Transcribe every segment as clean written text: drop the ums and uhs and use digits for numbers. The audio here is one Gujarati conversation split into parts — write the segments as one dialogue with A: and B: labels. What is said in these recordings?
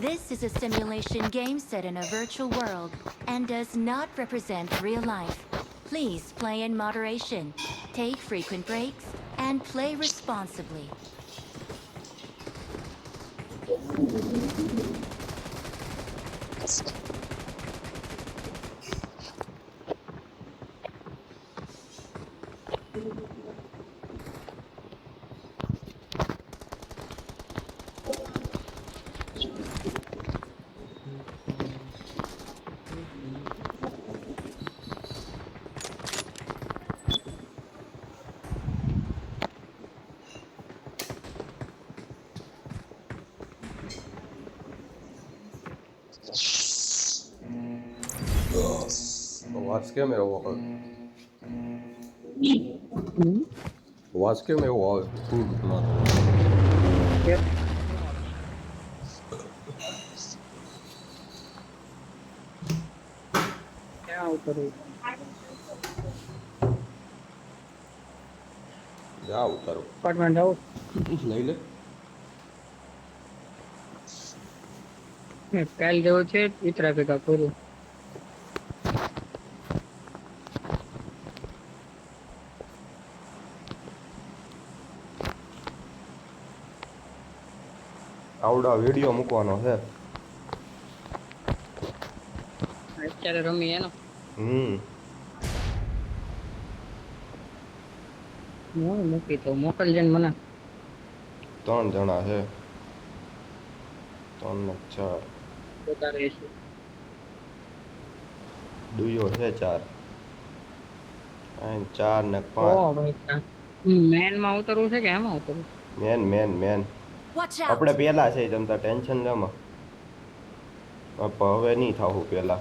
A: This is a simulation game set in a virtual world and does not represent real life. Please play in moderation, take frequent breaks, and play responsibly.
B: અવાજ કેમ એવો આવે? અવાજ કેમ એવો આવે? ફૂડમાં
C: ક્યાં ઉતરવું?
B: જા ઉતારો
C: અપાર્ટમેન્ટ આવું
B: લઈ લે.
C: કાલ જેવું છે ઇતરા ભેગા પૂરું.
B: આવડા વિડીયો મૂકવાનો છે.
C: અત્યારે રમી એનો હું મૂકી તો મોકલજે ને મને.
B: 3 જણા છે. 3 ને 4
C: વધારે છે.
B: દુયો છે 4 4 ને 5
C: ઓ ભાઈ મેન માં ઉતરવું છે કે એમાં ઉતરવું?
B: Man
A: Watch out!
B: આપણે પેલા છે તમતા ટેન્શન લેમાં હવે નહીં થાવું પેલા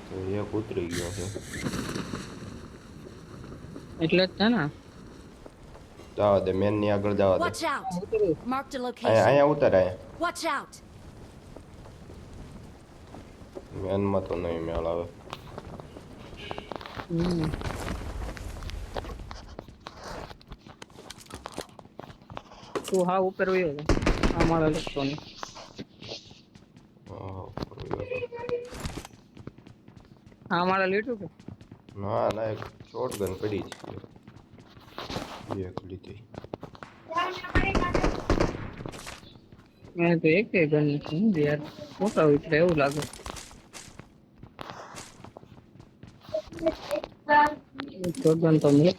B: તો એક ઉતરી ગયો છે.
C: એટલે જ છે ને.
B: જવા દે મેન ની આગળ જવા દે.
A: Watch out! Marked a
B: અહીંયા
A: location.
B: ઉતર અહીંયા
A: Watch out!
B: મેનમાં તો નહીં મેળ આવે.
C: તું હા ઉપર વયો જા. અમારા લખતો નહીં. અમારા લીધું કે
B: ના એક શોટગન પડી છે એક લીધી.
C: મેં તો એક ગન નથી યાર. મોટા ઉતરે એવું લાગે. ગન તો મેં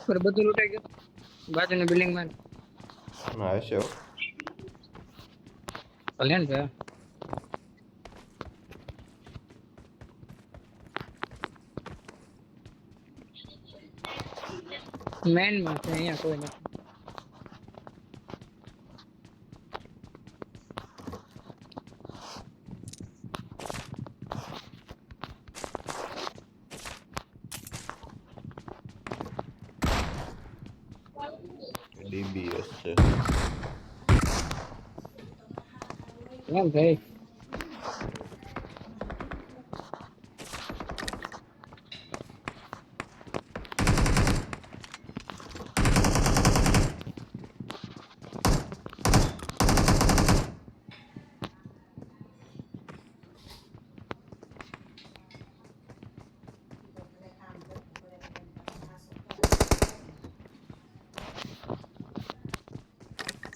C: પર બધું લૂંટાઈ ગયું. બાજુની બિલ્ડિંગ માં
B: ના હશે હો.
C: કલ્યાણ છે. મેન માં છે અહીંયા કોઈ નથી.
B: ડીબીએસ છે.
C: એમ ભાઈ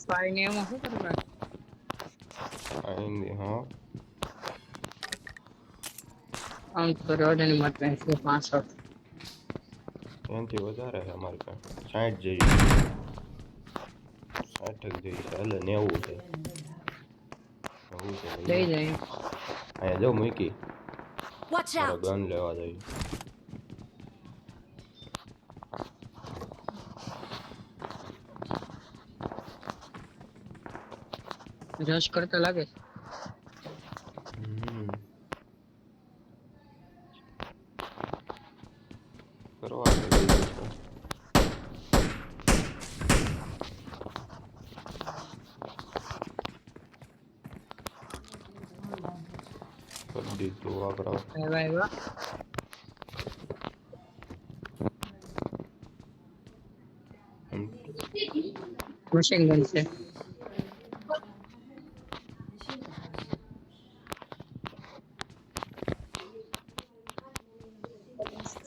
C: સ્પાય ને એમાં શું કરવું?
B: આઈની હા
C: આમ તો રોડની માટે 65
B: એનાથી વધારે છે અમારી પાસે 60 જેવી 60 જેવી છે એટલે 90 છે.
C: લઈ જાય.
B: અહીંયા જો મૂકી
A: Watch
B: મારા
A: out!
B: ગન લેવા જઈ.
C: રશ કરતા લાગે.
B: કરવા દીધું આગળ
C: આવ્યા
B: એમ
C: મશીન ગન છે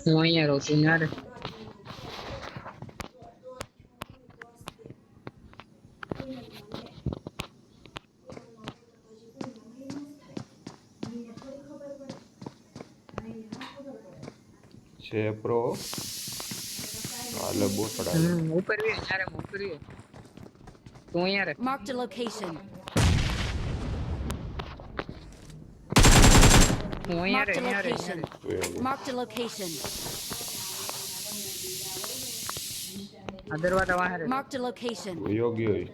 C: હું અહીંયા રહું છું યાર
B: છે પ્રો હાલે બોસડા
C: ઉપર વે યાર હું ઉપર વે તું અહીંયા રે
A: Marked a location.
C: હું અહીંયા રે
A: Marked a
C: અહીંયા રે
A: location. Marked a location.
C: આ દરવાજા વાહે રે
A: Marked a location.
B: યોગ્ય હોય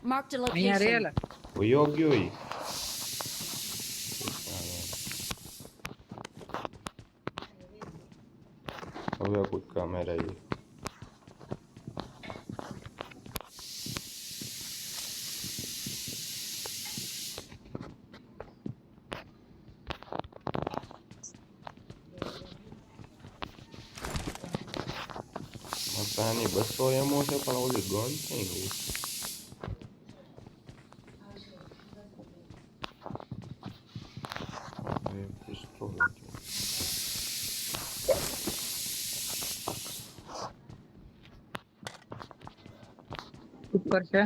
A: Marked a
C: અહીંયા રે
A: location.
C: લા
B: યોગ્ય હોય હવે કોઈ કેમેરા yi મતાની 200 એમઓ છે પણ ઓલી ગન થઈ ગઈ પિસ્તોલ
C: ઉપર છે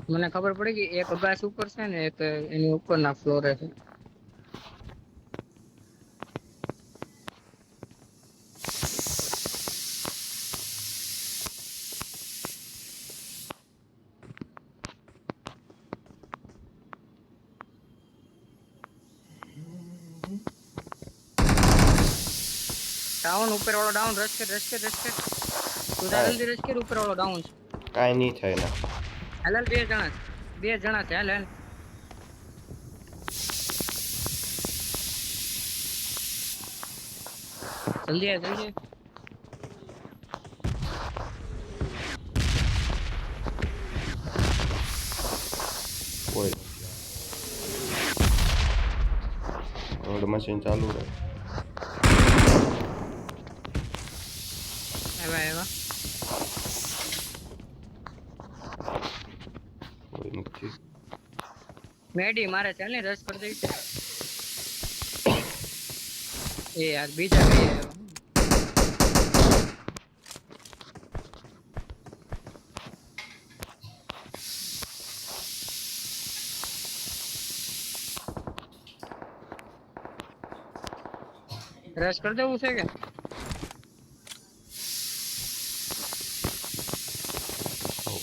C: મને ખબર પડી કે એક અગાસ ઉપર છે ને એક એની ઉપરના ફ્લોરે છે ડાઉન ઉપર વાળો ડાઉન રશ કર તું જલ્દી રશ કર ઉપર વાળો ડાઉન છે
B: કાઈ નહીં થાય ને
C: હાલ બે જણા છે હાલ જલ્દી આ
B: કોઈ રોડ મશીન ચાલુ રહે
C: આવ્યા
B: કોઈ નથી
C: મેડી મારે ચાલ ને રશ કરી દઈ એ યાર બીજા કઈ આવ્યો રશ કરી દેવું છે કે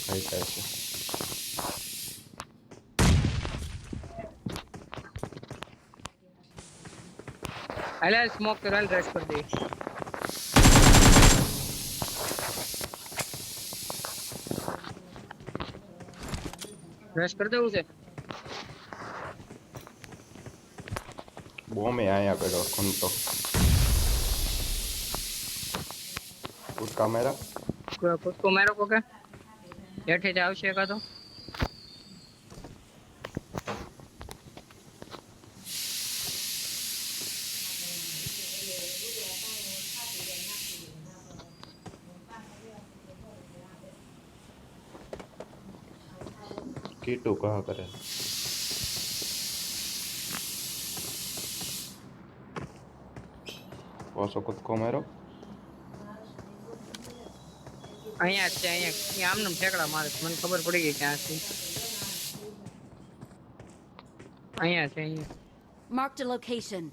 B: ખાઈ જાય છે
C: હાલ સ્મોક કરો હાલ રશ કરી દઈ રશ કરી દેવું છે
B: બોમે આયા કર્યો ખંતો કુછ કેમેરા
C: કુદકો મારો કોકે હેઠે જ આવશે એકાદો
B: કીટુ કહા કરે પાછો કૂદકો માર્યો
C: અહીંયા જ છે અહીંયા આમને ઠેકડા મારે છે. મને ખબર પડી ગઈ ક્યાં છે અહીંયા છે અહીંયા
A: Marked a location.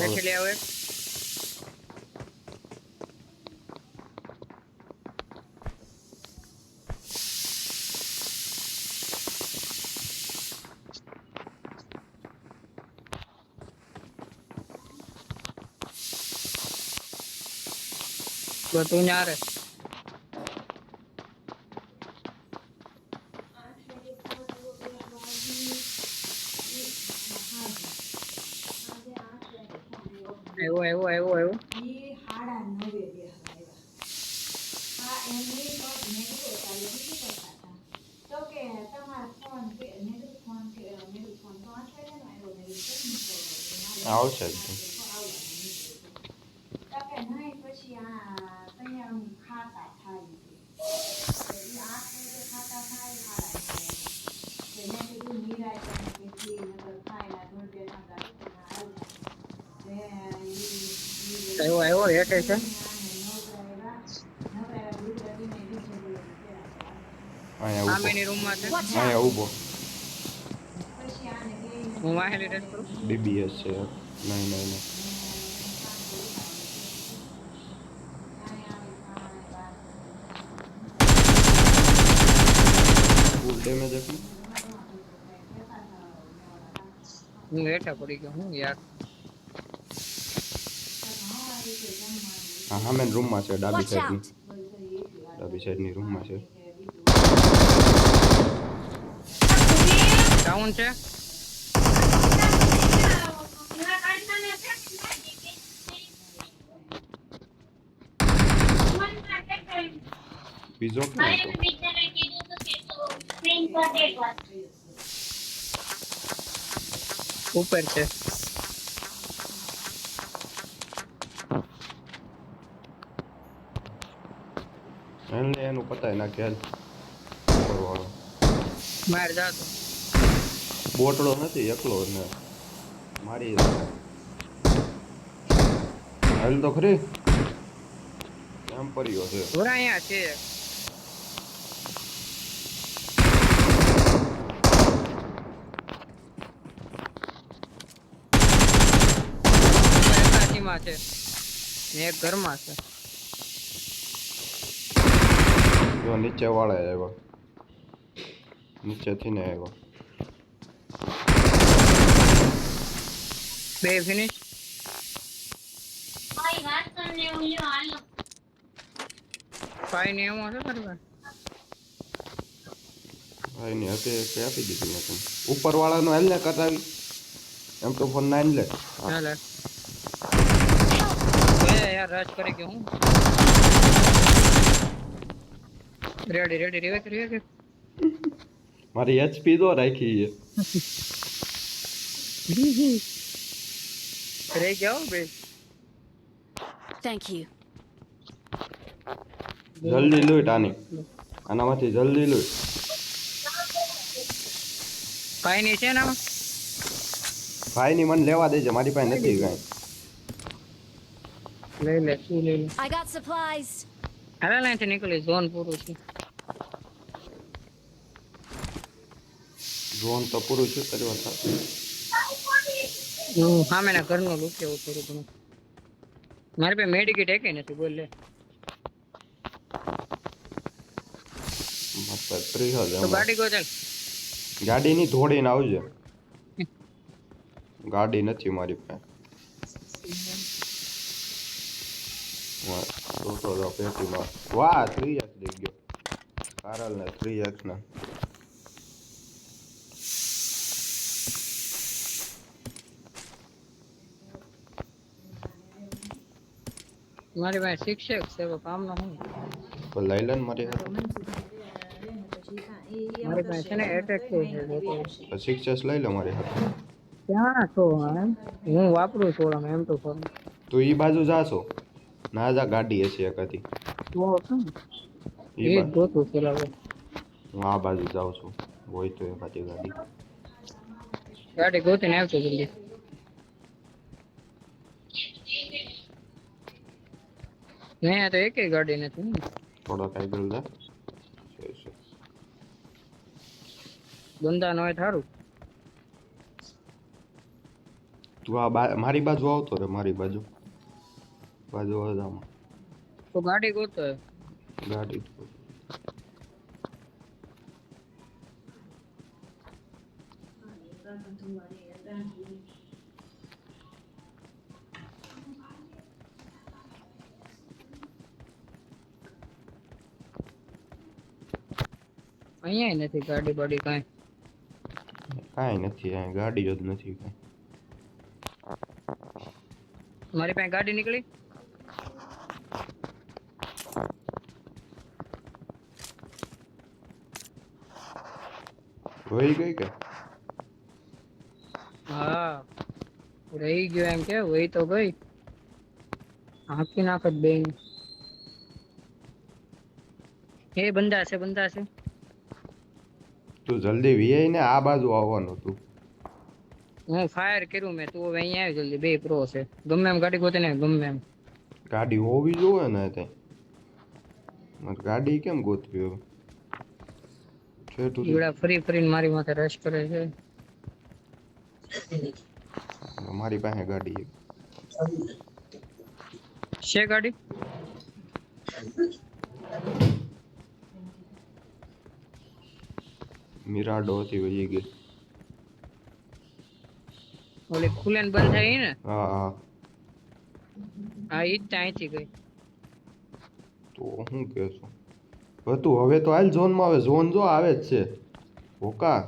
C: પછી લઈ આવે તો તું ના રે આવ્યો
B: આવશે જ.
C: આવ્યો હેઠે છે
B: અહીંયા
C: સામેની રૂમમાં છે
A: Watch
B: અહીંયા
A: out!
B: ઊભો
C: હું વાહેલી રેસ કરું
B: DBS છે. નહીં નહીં નહીં ફૂલ ડેમેજ એટલું.
C: હું હેઠા પડી ગયો હું યાર
B: હા સામે રૂમમાં છે ડાબી
A: Watch
B: સાઈડની.
A: out!
B: ડાબી સાઈડની રૂમમાં છે.
C: ડાઉન છે
B: બીજો ક્યાં હતો?
C: ઉપર છે
B: એને એનું પતાય નાખે હાલ. ઉપરવાળો
C: બહાર જાતો
B: બોટડો નથી એકલો ને મારી હાલ તો ખરી એમ પડ્યો છે.
C: ઘોડા અહીંયા છે એકાદીમાં છે ને એક ઘરમાં છે
B: જો નીચે વાળા આવ્યા નીચેથી ને આવ્યા.
C: બે ફિનિશ ફાઈ ને એમાં છે તારી પાસે
B: ભાઈ ની હતી કે આપી દીધી મેં તને. ઉપર વાળાનો હાલ ને કરાવી એમ તો ફોન નાઈન લે.
C: ચાલે એ યાર રશ કરી કે હું રેડી રેડી રેવે
B: મારી HP તો રાખી છે.
C: રહી જાઓ બે
A: Thank you.
B: જલ્દી લૂટ આની આનામાંથી જલ્દી લૂટ.
C: ફાઈ ની છે ને આમાં
B: ભાઈ ની મને લેવા દેજે મારી પાસે નથી કાંઈ.
C: લઈ લે તું લઈ લે
A: I got supplies.
C: હાલે લાઈન થી નીકળી ઝોન પૂરું છે
B: ઝોન તો પૂરું છે તારી વાત સાચી.
C: હું સામેના ઘરનો લૂટ લેવું થોડું ઘણું મારી પાસે મેડિકેટ એકે નથી બોલ લે
B: મસ્ત 3000
C: તો ગાડી ગો ચાલ
B: ગાડી ની ધોડીને આવજે. ગાડી નથી મારી પાસે. વાહ તો પેટીમાં વાહ 3x દઈ ગયો કારલ ને 3x ને.
C: મારી પાસે શિક્ષક છે કામ નો હું
B: તો લઈ લે ને મારી હાથે.
C: મારી પાસે છે ને એટેક છે
B: તો 6s લઈ લે મારી હાથે.
C: ક્યાં છો હું વાપરું છું આમ એમ તો ફોન
B: તું ઈ બાજુ જાશો ના જા ગાડી હશે એકાથી.
C: તો શું
B: ઈ
C: એ ગોતું ચલાવે
B: હું આ બાજુ જાઉં છું હોય તો એકાથી ગાડી.
C: ગાડી ગોતીને આવજો જલ્દી નહીં તો એકેય ગાડી નથી
B: થોડોક આગળ જા.
C: બંદા નો હોય થારું
B: તું આ મારી બાજુ આવતો રે, મારી બાજુ આમાં
C: તો ગાડી ગોતો હે.
B: ગાડી તો
C: અહીંયા નથી ગાડી બાડી કાંઈ.
B: કાંઈ નથી, અહીં ગાડીઓ જ નથી કાંઈ.
C: મારી પાસે ગાડી નીકળી.
B: વહી ગઈ કે
C: હા રહી ગયો એમ કે વહી તો ગઈ. હાંકી નાખ જ બેન. એ બંદા છે.
B: તું જલ્દી વીઆઈ ને, આ બાજુ આવવાનું તું.
C: હું ફાયર કર્યું મેં, તું હવે અહીંયા આવી જલ્દી. બે પ્રો છે, ગમે એમ ગાડી ગોતે ને, ગમે એમ.
B: ગાડી હોવી જોઈએ ને ત્યાં. મારે ગાડી કેમ ગોતવી હવે?
C: ઈવડા ફરીને મારી માથે રશ કરે છે.
B: મારી પાસે ગાડી
C: છે ગાડી.
B: મિરાડો હતી વહી ગઈ.
C: ઓલી ખુલે ને બંધ થાય ને.
B: હા હા,
C: ઈ જ ત્યાંથી ગઈ.
B: તો હું કહેશું તું હવે તો હાલ ઝોન માં. આવે ઝોન જો આવે જ છે. હોકા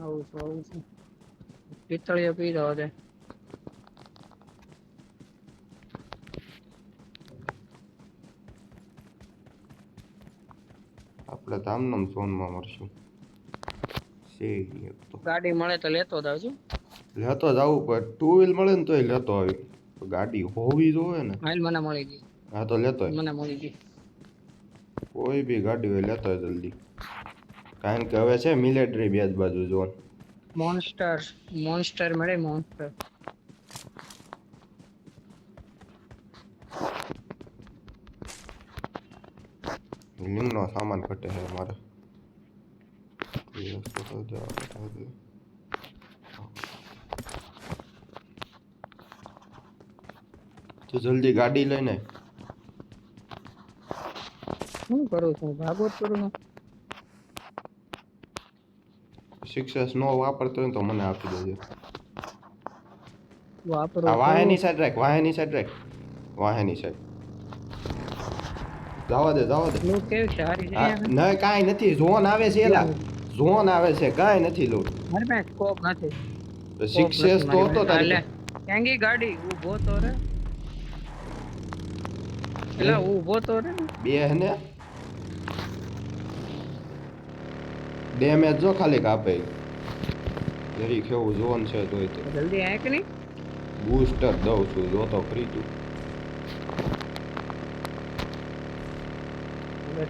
C: આવું છે. પિત્તળિયો પી દો દે.
B: આપણે તો આમનામ ઝોન માં મરશું.
C: ગાડી મળે તો લેતો જ આવજો.
B: લેતો જ આવું, પણ ટુ વ્હીલ મળે ને તોય લેતો આવી. ગાડી હોવી જોઈએ ને.
C: હાલ મને મળી ગઈ.
B: હા તો લેતો
C: મને મળી ગઈ.
B: કોઈ બી ગાડી હોય લેતો હોય જલ્દી, કારણ કે હવે છે મિલિટરી બેજ બાજુ ઝોન.
C: મોન્સ્ટર મળે. મોન્સ્ટર
B: લિંગનો સામાન ઘટે છે મારે. તો જલ્દી ગાડી લઈને.
C: શું કરું છું? ભાગવત કરું છું.
B: સિક્સેસ નો વાપરતો હોય તો મને આપી દેજો.
C: વાપરો.
B: આ વાહેની સાઈડ રાખ, વાહેની સાઈડ રાખ, વાહેની સાઈડ. જવા દે.
C: લૂટ કેવી છે? હારી છે અહીંયા?
B: નહીં કાંઈ નથી, ઝોન આવે છે. એલા ઝોન આવે છે, કાંઈ નથી લૂટ.
C: મારી પાસે સ્કોપ નથી.
B: સિક્સેસ તો હતો તારી.
C: ક્યાં ગઈ ગાડી? ઊભો તો રે. એલા ઊભો તો રે.
B: બે ને ડેમેજ જો ખાલી કાપે. જરી કેવું ઝોન છે તોય તો
C: જલ્દી આય કે નહીં.
B: બૂસ્ટર દઉં છું, જો તો ખરી તું.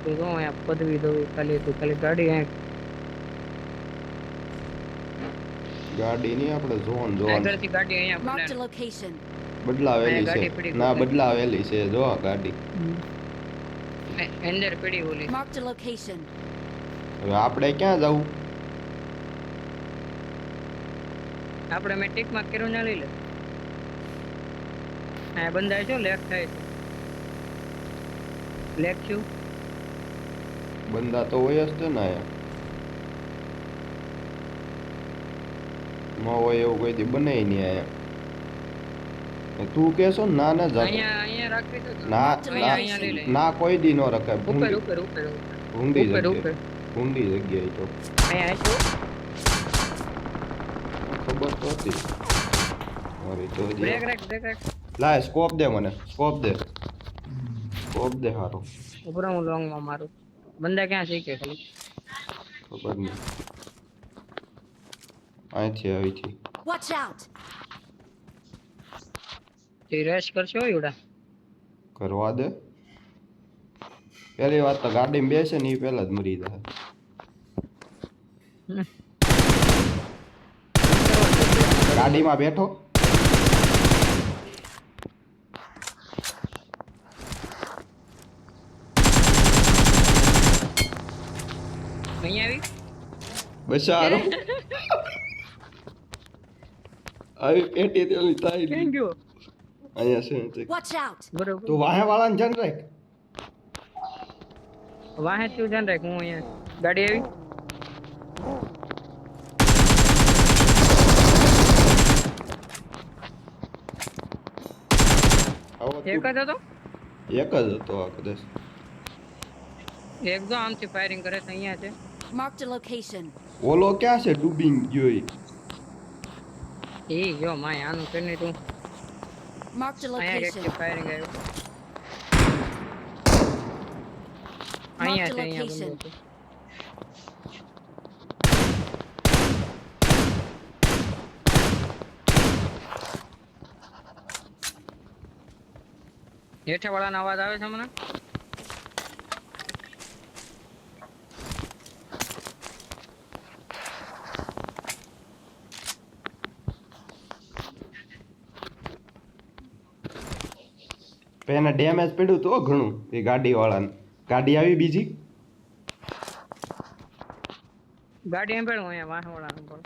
C: તું જો અહીંયા પદવી દઉં ખાલી ગાડી આય.
B: ગાડી નહીં, આપણે ઝોન
C: આગળથી ગાડી અહીંયા
A: Marked a location.
B: બદલાવેલી
C: ગાડી
B: છે.
C: પડી
B: ના
C: ગઈ.
B: બદલાવેલી છે, જો આ ગાડી.
C: અંદર પડી ઓલી.
A: Marked a location.
B: હવે આપણે ક્યાં જવું?
C: આપણે મેં ટીક માં કર્યું ના લઈ લે. હા બંધાય છો લેફ્ટ થાય છે. લેફ્ટ છું.
B: બંદા તો હોય જ છે ને અહીંયા. ન હોય એવું કોઈ દી બને નહીં અહીંયા. તું કેશો ને ના ના જા.
C: અહીંયા રાખી દો.
B: ના
C: અહીંયા લઈ લે.
B: ના કોઈ દી નો રખાય.
C: ઉપર
B: ઊંડી જગ્યાએ. ઊંડી જગ્યાએ તો
C: અહીંયા આશો.
B: ખબર તો હતી. મારી તો
C: બ્રેક રાખ.
B: લાય સ્કોપ દે મને, સ્કોપ દે હારો.
C: ઉપર હું લોંગ માં મારું. બંદા ક્યાં છે કે ખાલી
B: ખબર નહીં. અહીંથી
A: Watch out!
C: તે રેશ કરશો એવડા.
B: કરવા દે. પહેલી વાત તો ગાડીમાં બેસે ને એ પહેલા જ મરી જાય. ગાડીમાં બેઠો.
C: અહીંયા આવી.
B: બચારો આવી પેટી તેલી થાય
C: કેમ ગયો
B: અહીંયા છે
A: Watch out!
C: બરોબર
B: તું વાહે વાળાને જન રાખ
C: વાહે તું ધ્યાન રાખ હું અહીંયા ગાડી આવી
B: આવો તું-
C: એક જ હતો
B: એક જ હતો આ કદાચ
C: એક જો આમથી ફાયરિંગ કરે છે અહીંયા છે
A: Marked a location.
B: ઓલો ક્યાં છે ડૂબીને ગયો ઈ?
C: એ ગયો માય આનું કરીને તું
A: Marked a
C: અહીંયા
A: location.
C: એક ફાયરિંગ આવ્યું અહીંયા છે અહીંયા
A: location.
C: બંદૂક છે. હેઠે વાળાનો અવાજ આવે છે મને
B: એને ડેમેજ પડ્યું તો ઘણું એ ગાડી વાળાને ગાડી આવી બીજી
C: ગાડી એમ પેલું અહીંયા વાહ વાળાનો પણ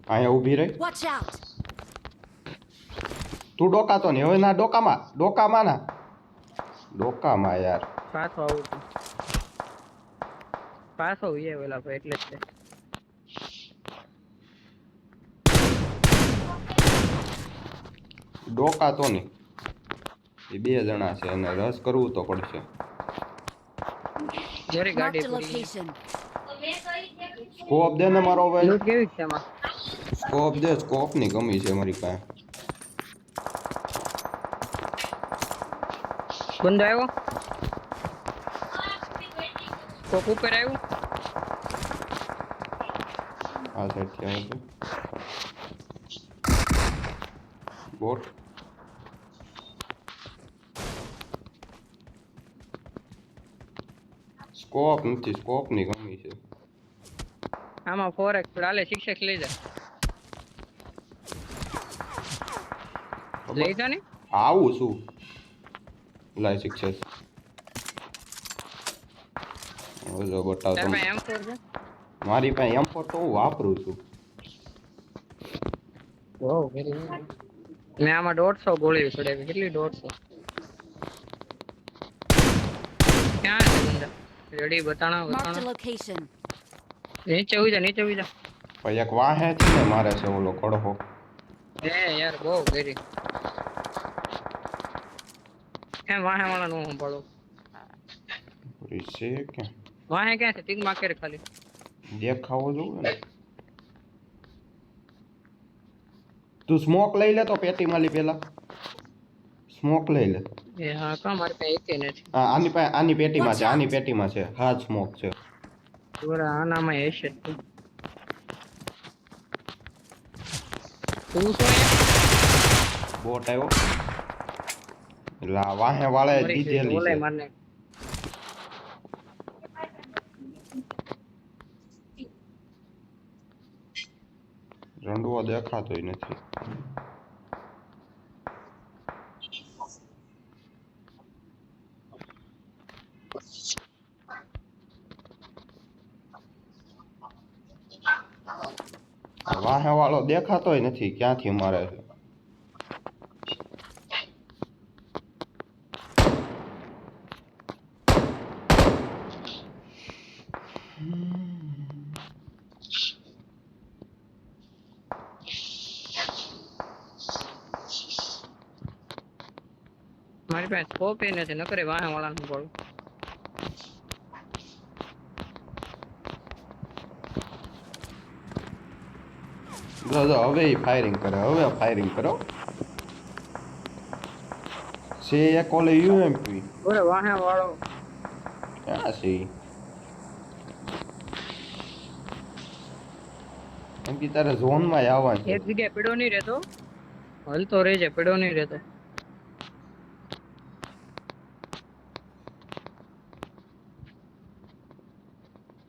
B: અહીંયા ઊભી રહી
A: Watch out!
B: તું ડોકાતો નહીં હવે ના ડોકામાં ના ડોકામાં યાર
C: પાછો આવું છું પાછો ઉઈએ વેલા ભાઈ એટલે જ છે
B: ડોકાતો નહીં એ બે જણા છે અને રસ કરવું તો પડશે
C: જરી ગાડી
A: Marked a
C: પડી
A: location.
B: સ્કોપ દે ને મારો ભાઈ
C: લૂટ કેવી છે એમાં
B: સ્કોપ દે સ્કોપ ની કમી છે મારી પાસે
C: બંદો આવ્યો કોક ઉપર આવ્યું
B: આ સાઈડ થી આવે છે બોટ સ્કોપ નથી સ્કોપ ની કમી છે
C: આમાં 4x ચાલે 6x લઈ જા લઈ જા ને
B: આવું છું લાઈ સક્સેસ હવે જો બતાવ
C: તાર
B: તમને
C: પાસે M4 છે
B: મારી પાસે M4 તો હું વાપરું છું
C: ઓ વેરી મેં આમાં 150 ગોળી ચડાવી કેટલી 150 ક્યાં છે બંદા રેડી બતાણા
A: Marked a
C: બતાણા
A: location.
C: નીચે ઉઈ જા
B: પછી એક વાહે છે ને મારે છે ઓલો કડહો
C: એ યાર બહુ વેરી કેમ વાહે વાળા નો સંભાળો
B: છે કે
C: વાહે ક્યાં છે ટીક માર્કેટ ખાલી
B: દેખાવો જોવે ને તું સ્મોક લઈ લે તો પેટી માલી પેલા સ્મોક લઈ લે
C: એ હા કા મારે પાસે એકે નથી
B: હા આની પેટીમાં છે આની પેટીમાં છે હા સ્મોક છે
C: બરા આનામાં હશે જ તું શું
B: બોટ આવ્યો એટલે આ વાહે વાળાએ દીધેલી
C: બોલે
B: છે
C: મારને
B: રંડવો દેખાતોય નથી આ વાહે વાળો દેખાતોય નથી ક્યાંથી મારે છે
C: મારી પાસે સ્કોપ એ નથી નકરે વાહે વાળાનું બોલું
B: જો હવે ફાયરિંગ કરે હવે ફાયરિંગ કરો છે એક ઓલે યુએમપી
C: ઓરે વાહે વાળો
B: ક્યાં છે ઈ? એમ કે તારે ઝોનમાં આવવાનું છે
C: એક જગ્યાએ પીડો નહીં રહેતો હલતો રહી જાય પીડો નહીં રહેતો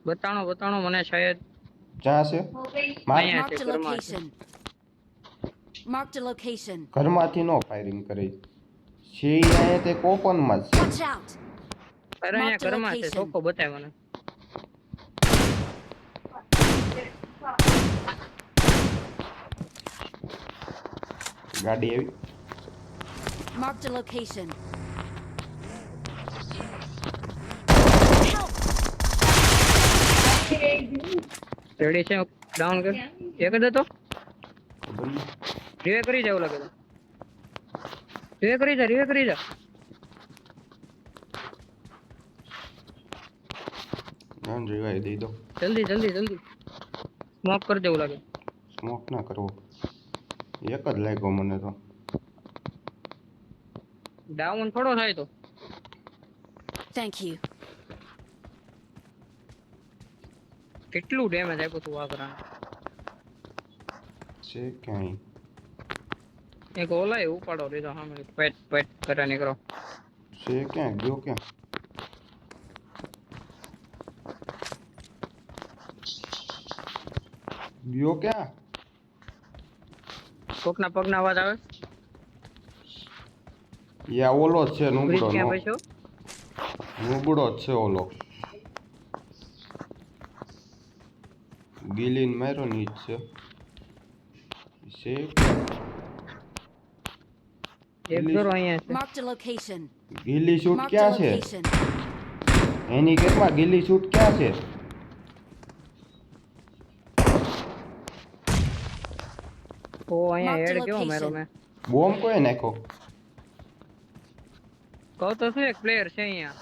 C: બતાણો મને શાયદ
B: ક્યાં છે માર
C: અહીંયા
A: Marked
C: છે
A: a
C: ઘરમાં છે.
A: location. Marked a location.
B: ઘરમાંથી નો ફાયરિંગ કરે છે ઈ અહીંયા તે કોપનમાં જ છે
A: Watch out!
C: અરે અહીંયા
A: Mark the
C: ઘરમાં છે
A: location.
C: ચોખ્ખો બતાય મને
B: ગાડી આવી.
A: Marked a location.
C: રેડી છે ડાઉન કર એક જ હતો
B: ખબર નહીં.
C: રીવે કરી જાવ લાગે તો રીવે કરી જા
B: નાન રિવાઈ દઈ દો.
C: જલ્દી સ્મોક કરી દેવું લાગે
B: સ્મોક ના કરવો. એક જ લાગ્યો મને તો.
C: ડાઉન થોડો થાય તો
A: Thank you.
C: કેટલું ડેમેજ આપ્યું તું આ કરાને
B: છે ક્યાંય.
C: એક ઓલાય ઉપાડો લીધો સામે પેટ કરે નીકળો
B: છે ક્યાં ગયો ક્યાં. ગયો ક્યાં.
C: કોકના પગના અવાજ આવે
B: યા ઓલો જ છે
C: બ્રિજ
B: નુબડો
C: ક્યાં પૈસો
B: નુબડો જ છે ઓલો. ગિલીન માર્યો ની જ છે.
C: એક દોરો અહીંયા છે
A: Marked a location.
B: Gilli shoot
A: Marked a
B: ક્યાં છે.
A: location.
B: એની કેમાં ગિલ્લી શૂટ ક્યાં છે.
C: ઓ અહીંયા
A: Marked
C: હેડ
A: a
C: કેવો મારો
A: location.
C: મેં
B: બોમ્બ કોઈ નાખ્યો.
C: કહું તો શું એક પ્લેયર છે અહીંયા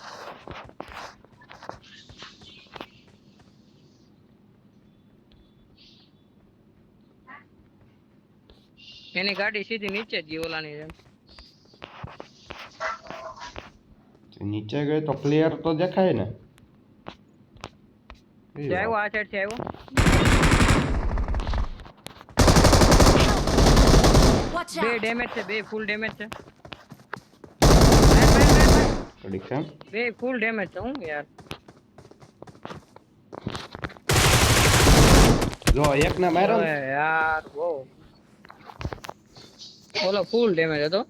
C: એની ગાડી સીધી નીચે જ ગઈ ઓલાની જેમ
B: નીચે ગઈ તો પ્લેયર તો દેખાય ને. એ
C: જે આવ્યો
B: વાત.
C: આ સાઈડ થી આવ્યો
A: Watch
C: બે
A: out.
C: ડેમેજ છે બે ફૂલ ડેમેજ છે
B: ઘડીક કેમ.
C: બે ફૂલ ડેમેજ છે હું યાર
B: જો એક ને માર્યો ને.
C: ઓય યાર બહુ ઓલો ફૂલ ડેમેજ હતો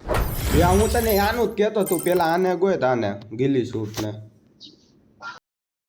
B: યા હું તને આનું જ કહેતો તું પેલા આને ગોત આને ગિલ્લી શૂટ ને.